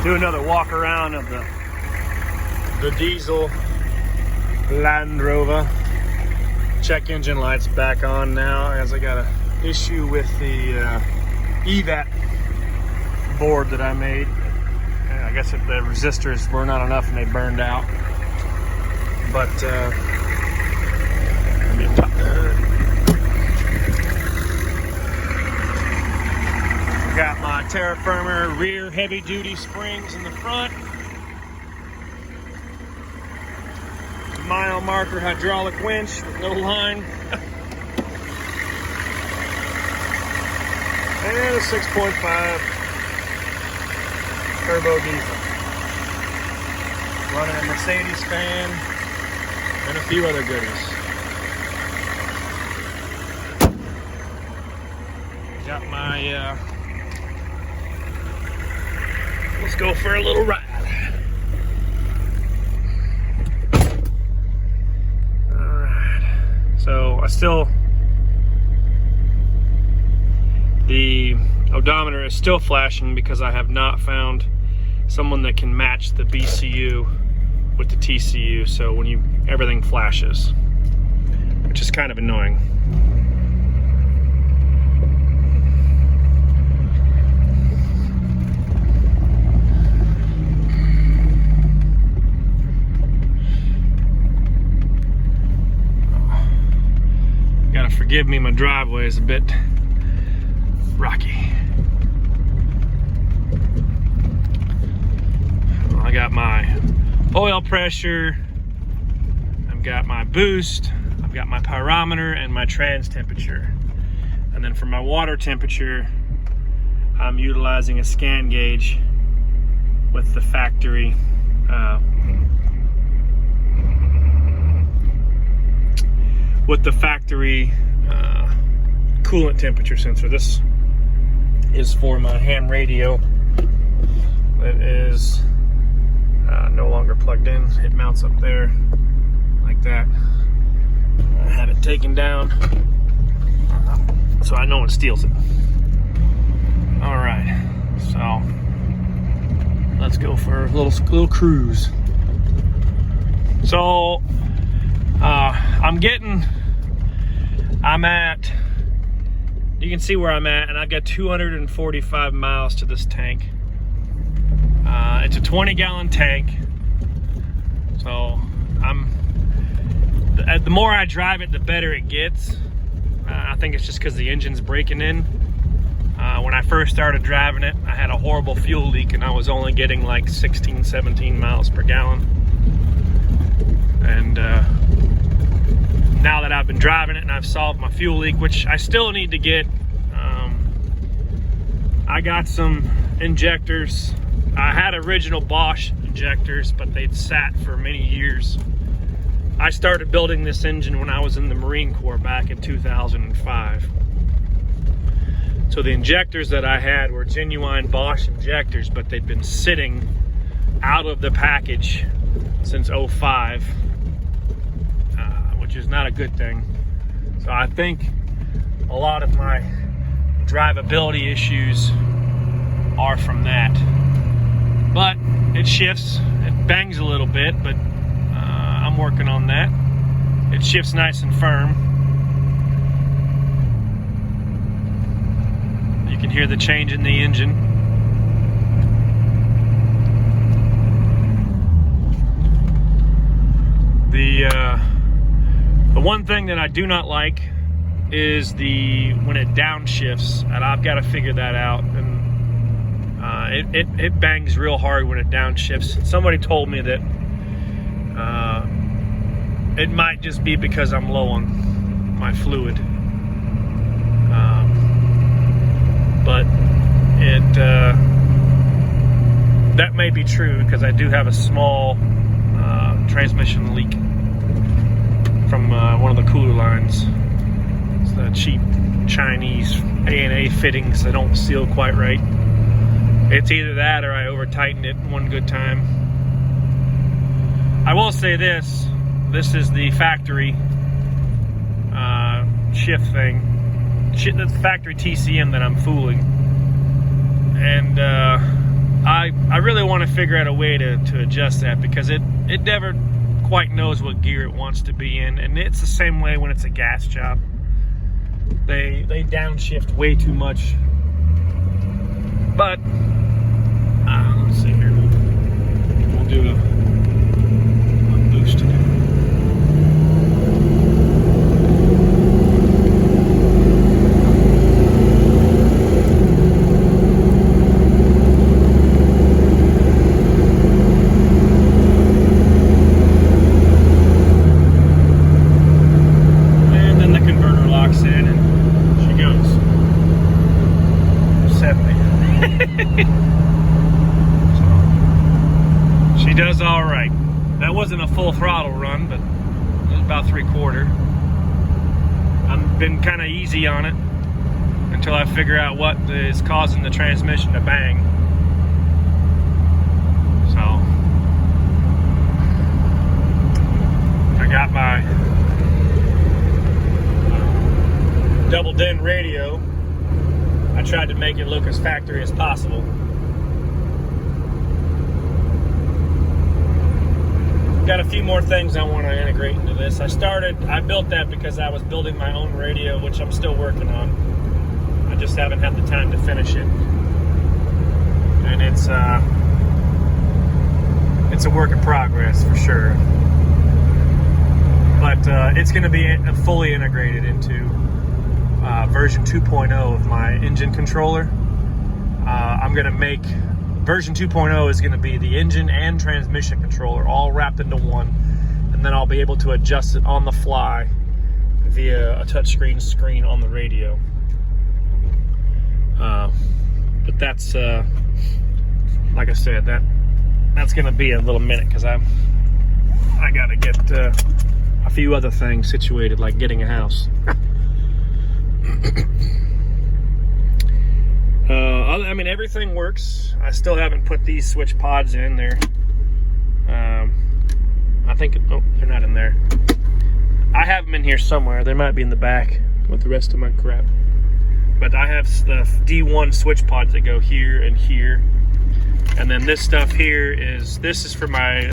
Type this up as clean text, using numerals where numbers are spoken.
Do another walk around of the diesel Land Rover. Check engine lights back on now, as I got an issue with the EVAT board that I made. I guess if the resistors were not enough and they burned out. But let me pop got my Terra Firma rear heavy duty springs in the front. Mile marker hydraulic winch with no line. And a 6.5 turbo diesel. Running a Mercedes fan and a few other goodies. Got my let's go for a little ride. So the odometer is still flashing because I have not found someone that can match the BCU with the TCU. So when everything flashes, which is kind of annoying. Forgive me, my driveway is a bit rocky. I got my oil pressure, I've got my boost, I've got my pyrometer and my trans temperature. And then for my water temperature, I'm utilizing a scan gauge with the factory coolant temperature sensor. This is for my ham radio. It is no longer plugged in. It mounts up there like that. I have it taken down so I know it steals it. All right, so let's go for a little cruise. So you can see where I'm at, and I've got 245 miles to this tank. It's a 20-gallon tank, so the more I drive it, the better it gets. I think it's just because the engine's breaking in. When I first started driving it, I had a horrible fuel leak, and I was only getting like 16, 17 miles per gallon. And now that I've been driving it and I've solved my fuel leak, which I still need to get, I got some injectors. I had original Bosch injectors, but they'd sat for many years. I started building this engine when I was in the Marine Corps back in 2005. So the injectors that I had were genuine Bosch injectors, but they'd been sitting out of the package since 05. Which is not a good thing. So I think a lot of my drivability issues are from that. But it shifts, it bangs a little bit, but I'm working on that. It shifts nice and firm. You can hear the change in the engine. The one thing that I do not like is when it downshifts, and I've got to figure that out. And it bangs real hard when it downshifts. Somebody told me that it might just be because I'm low on my fluid, but that may be true because I do have a small transmission leak from one of the cooler lines. It's the cheap Chinese A&A fittings that don't seal quite right. It's either that or I over-tightened it one good time. I will say this is the factory shift thing. The factory TCM that I'm fooling. And I I really want to figure out a way to adjust that, because it never quite knows what gear it wants to be in, and it's the same way when it's a gas job. They downshift way too much. But let's see here. We'll do a boost. She does all right. That wasn't a full throttle run, but it was about 3/4. I've been kind of easy on it until I figure out what is causing the transmission to bang. So I got my double din radio. I tried to make it look as factory as possible. Got a few more things I want to integrate into this. I built that because I was building my own radio, which I'm still working on. I just haven't had the time to finish it. And it's a work in progress for sure. But it's going to be fully integrated into version 2.0 of my engine controller. I'm going to make version 2.0 is going to be the engine and transmission controller all wrapped into one, and then I'll be able to adjust it on the fly via a touchscreen screen on the radio. But that's like I said, that's going to be a little minute, because I got to get a few other things situated, like getting a house. I mean, everything works. I still haven't put these switch pods in there. I think, oh, they're not in there. I have them in here somewhere. They might be in the back with the rest of my crap. But I have the D1 switch pods that go here and here. And then this stuff here this is for my